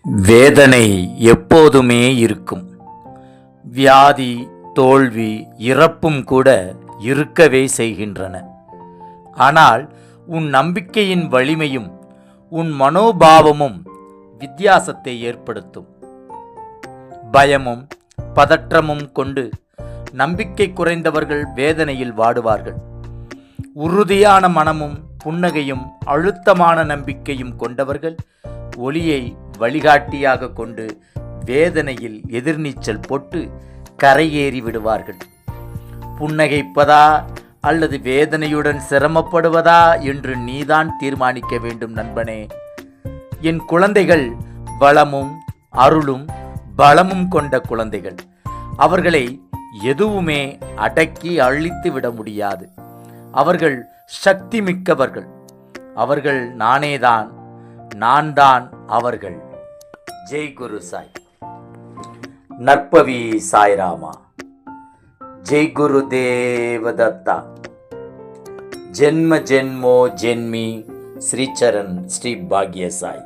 வேதனை எப்போதுமே இருக்கும். வியாதி, தோல்வி, இறப்பும் கூட இருக்கவே செய்கின்றன. ஆனால் உன் நம்பிக்கையின் வலிமையும் உன் மனோபாவமும் வித்தியாசத்தை ஏற்படுத்தும். பயமும் பதற்றமும் கொண்டு நம்பிக்கை குறைந்தவர்கள் வேதனையில் வாடுவார்கள். உறுதியான மனமும் புன்னகையும் அழுத்தமான நம்பிக்கையும் கொண்டவர்கள் ஒளியை வழிகாட்டியாக கொண்டு வேதனையில் எதிர்நீச்சல் போட்டு கரையேறி விடுவார்கள். புன்னகைப்பதா அல்லது வேதனையுடன் சிரமப்படுவதா என்று நீதான் தீர்மானிக்க வேண்டும் நண்பனே. என் குழந்தைகள் வளமும் அருளும் பலமும் கொண்ட குழந்தைகள். அவர்களை எதுவுமே அடக்கி அழித்து விட முடியாது. அவர்கள் சக்தி மிக்கவர்கள். அவர்கள் நானேதான், நான் தான் அவர்கள். ஜெய் குரு சாய். நற்பவி சாய்ராமா. ஜெய் குரு தேவதத்தா. ஜென்ம ஜென்மோ ஜென்மி ஸ்ரீச்சரண் ஸ்ரீ பாக்ய சாய்.